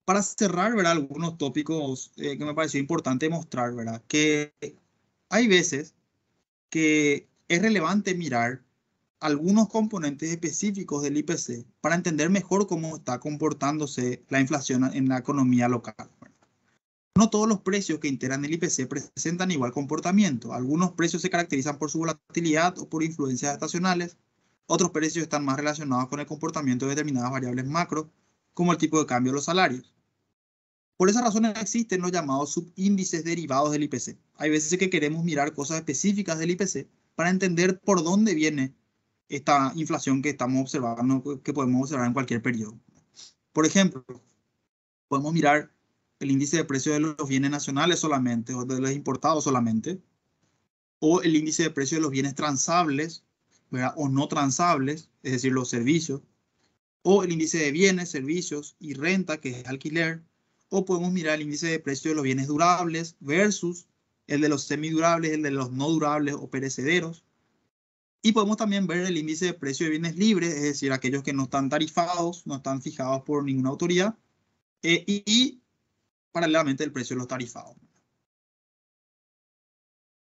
Para cerrar, ¿verdad? Algunos tópicos que me pareció importante mostrar, ¿verdad? Que hay veces que es relevante mirar algunos componentes específicos del IPC para entender mejor cómo está comportándose la inflación en la economía local, ¿verdad? No todos los precios que integran el IPC presentan igual comportamiento. Algunos precios se caracterizan por su volatilidad o por influencias estacionales. Otros precios están más relacionados con el comportamiento de determinadas variables macro, como el tipo de cambio o los salarios. Por esa razón existen los llamados subíndices derivados del IPC. Hay veces que queremos mirar cosas específicas del IPC para entender por dónde viene esta inflación que estamos observando, que podemos observar en cualquier periodo. Por ejemplo, podemos mirar el índice de precios de los bienes nacionales solamente, o de los importados solamente, o el índice de precios de los bienes transables, ¿verdad? O no transables, es decir, los servicios, o el índice de bienes, servicios y renta, que es alquiler, o podemos mirar el índice de precio de los bienes durables versus el de los semidurables, el de los no durables o perecederos. Y podemos también ver el índice de precio de bienes libres, es decir, aquellos que no están tarifados, no están fijados por ninguna autoridad, y paralelamente el precio de los tarifados.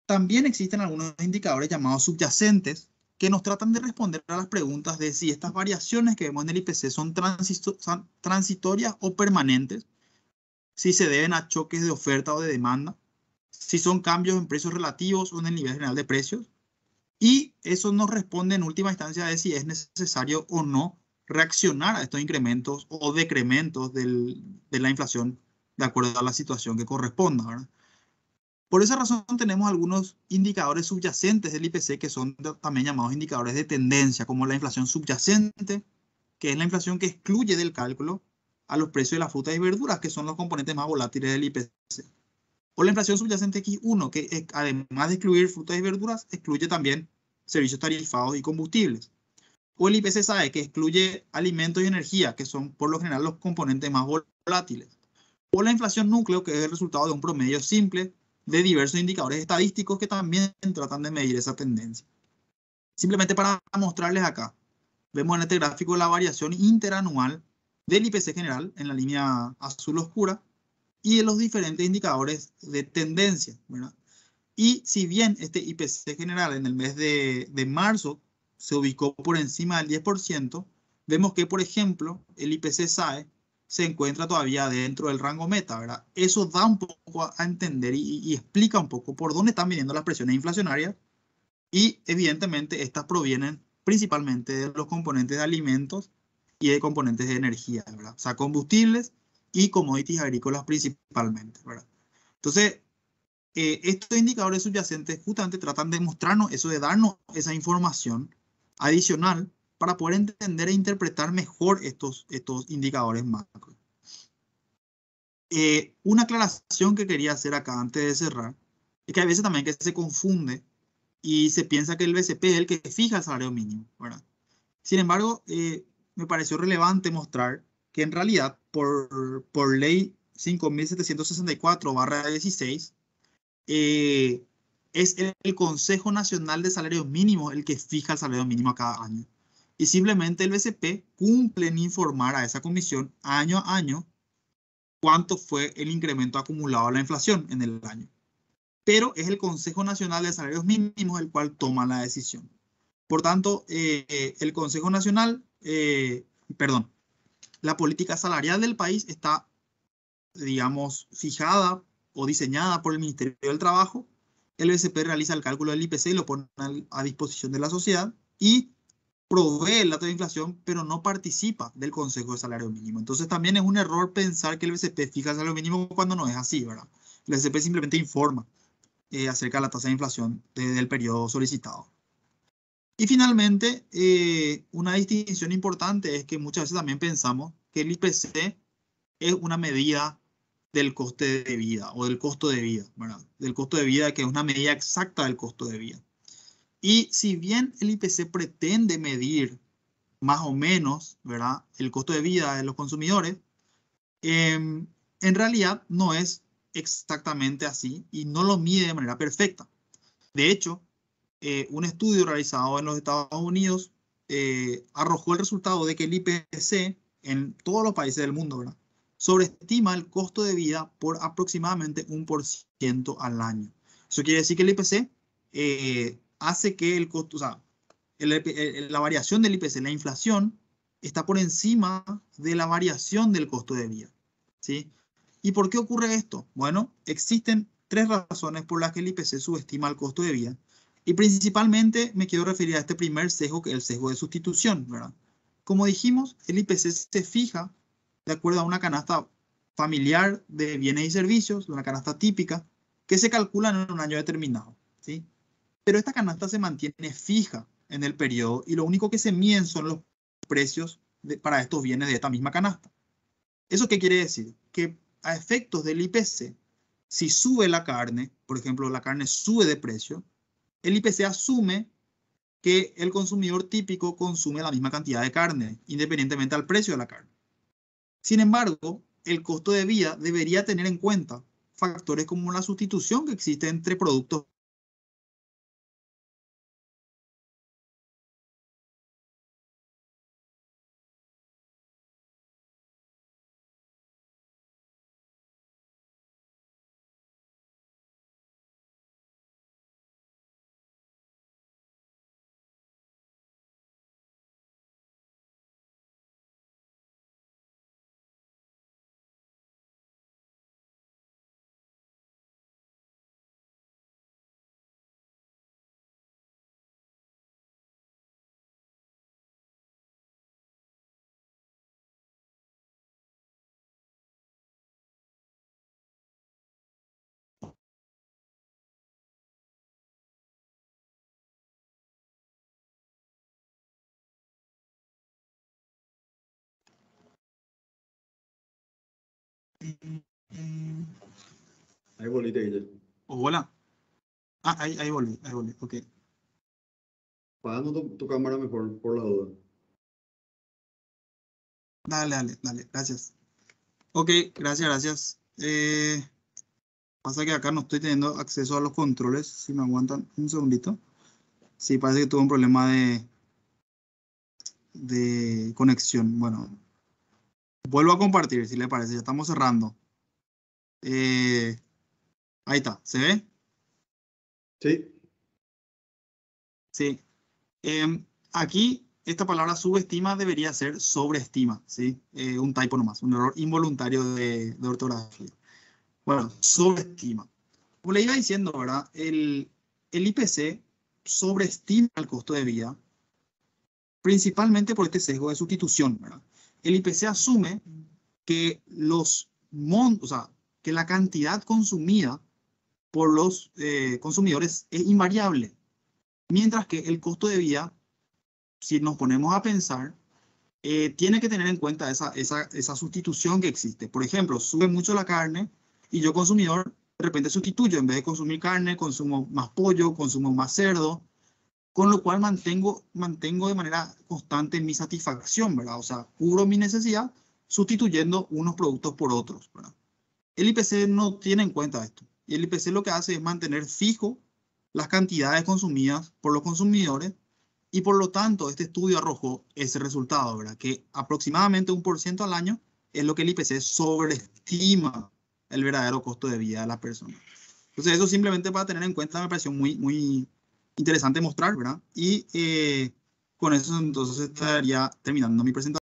También existen algunos indicadores llamados subyacentes que nos tratan de responder a las preguntas de si estas variaciones que vemos en el IPC son transitorias o permanentes, si se deben a choques de oferta o de demanda, si son cambios en precios relativos o en el nivel general de precios, y eso nos responde en última instancia de si es necesario o no reaccionar a estos incrementos o decrementos de la inflación de acuerdo a la situación que corresponda, ¿verdad? Por esa razón tenemos algunos indicadores subyacentes del IPC que son también llamados indicadores de tendencia, como la inflación subyacente, que es la inflación que excluye del cálculo a los precios de las frutas y verduras, que son los componentes más volátiles del IPC. O la inflación subyacente X1, que además de excluir frutas y verduras, excluye también servicios tarifados y combustibles. O el IPC SAE, que excluye alimentos y energía, que son por lo general los componentes más volátiles. O la inflación núcleo, que es el resultado de un promedio simple de diversos indicadores estadísticos que también tratan de medir esa tendencia. Simplemente para mostrarles acá, vemos en este gráfico la variación interanual del IPC general en la línea azul oscura y de los diferentes indicadores de tendencia, ¿verdad? Y si bien este IPC general en el mes de marzo se ubicó por encima del 10%, vemos que, por ejemplo, el IPC SAE se encuentra todavía dentro del rango meta, ¿verdad? Eso da un poco a entender y explica un poco por dónde están viniendo las presiones inflacionarias y evidentemente estas provienen principalmente de los componentes de alimentos y de componentes de energía, ¿verdad? O sea, combustibles y commodities agrícolas principalmente, ¿verdad? Entonces, estos indicadores subyacentes justamente tratan de mostrarnos eso, de darnos esa información adicional para poder entender e interpretar mejor estos indicadores macro. Una aclaración que quería hacer acá antes de cerrar es que hay veces también que se confunde y se piensa que el BCP es el que fija el salario mínimo, ¿verdad? Sin embargo, me pareció relevante mostrar que en realidad por ley 5764/16 es el Consejo Nacional de Salarios Mínimos el que fija el salario mínimo a cada año. Y simplemente el BCP cumple en informar a esa comisión año a año cuánto fue el incremento acumulado a la inflación en el año. Pero es el Consejo Nacional de Salarios Mínimos el cual toma la decisión. Por tanto, el Consejo Nacional, la política salarial del país está, digamos, fijada o diseñada por el Ministerio del Trabajo. El BCP realiza el cálculo del IPC y lo pone a disposición de la sociedad y provee el dato de inflación, pero no participa del Consejo de Salario Mínimo. Entonces también es un error pensar que el BCP fija el salario mínimo cuando no es así, ¿verdad? El BCP simplemente informa acerca de la tasa de inflación del periodo solicitado. Y finalmente, una distinción importante es que muchas veces también pensamos que el IPC es una medida del coste de vida o del costo de vida, ¿verdad? Del costo de vida, que es una medida exacta del costo de vida. Y si bien el IPC pretende medir más o menos, ¿verdad?, el costo de vida de los consumidores, en realidad no es exactamente así y no lo mide de manera perfecta. De hecho, un estudio realizado en los Estados Unidos arrojó el resultado de que el IPC en todos los países del mundo, ¿verdad?, sobreestima el costo de vida por aproximadamente 1% al año. Eso quiere decir que el IPC hace que el costo, o sea, la variación del IPC, la inflación, está por encima de la variación del costo de vida, ¿sí? ¿Y por qué ocurre esto? Bueno, existen tres razones por las que el IPC subestima el costo de vida. Y principalmente me quiero referir a este primer sesgo, que es el sesgo de sustitución, ¿verdad? Como dijimos, el IPC se fija de acuerdo a una canasta familiar de bienes y servicios, una canasta típica, que se calcula en un año determinado, ¿sí? Pero esta canasta se mantiene fija en el periodo y lo único que se miden son los precios para estos bienes de esta misma canasta. ¿Eso qué quiere decir? Que a efectos del IPC, si sube la carne, por ejemplo, la carne sube de precio, el IPC asume que el consumidor típico consume la misma cantidad de carne, independientemente del precio de la carne. Sin embargo, el costo de vida debería tener en cuenta factores como la sustitución que existe entre productos. Ahí volviste, Guille. Hola. Ah, ahí volví, ok. Pagando tu cámara mejor, por la duda. Dale, gracias. Ok, gracias. Pasa que acá no estoy teniendo acceso a los controles, si me aguantan un segundito. Sí, parece que tuve un problema de conexión. Bueno, vuelvo a compartir, si le parece, ya estamos cerrando. Ahí está, ¿se ve? Sí. Sí. Aquí, esta palabra subestima debería ser sobreestima, ¿sí? Un typo nomás, un error involuntario de ortografía. Bueno, sobreestima. Como le iba diciendo, ¿verdad? El IPC sobreestima el costo de vida, principalmente por este sesgo de sustitución, ¿verdad? El IPC asume que o sea, que la cantidad consumida por los consumidores es invariable, mientras que el costo de vida, si nos ponemos a pensar, tiene que tener en cuenta esa sustitución que existe. Por ejemplo, sube mucho la carne y yo consumidor de repente sustituyo, en vez de consumir carne, consumo más pollo, consumo más cerdo, con lo cual mantengo de manera constante mi satisfacción, ¿verdad? O sea, cubro mi necesidad sustituyendo unos productos por otros, ¿verdad? El IPC no tiene en cuenta esto. Y el IPC lo que hace es mantener fijo las cantidades consumidas por los consumidores y por lo tanto este estudio arrojó ese resultado, ¿verdad? Que aproximadamente 1% al año es lo que el IPC sobreestima el verdadero costo de vida de la persona. Entonces eso simplemente para tener en cuenta me pareció muy interesante mostrar, ¿verdad? Y con eso entonces estaría terminando mi presentación.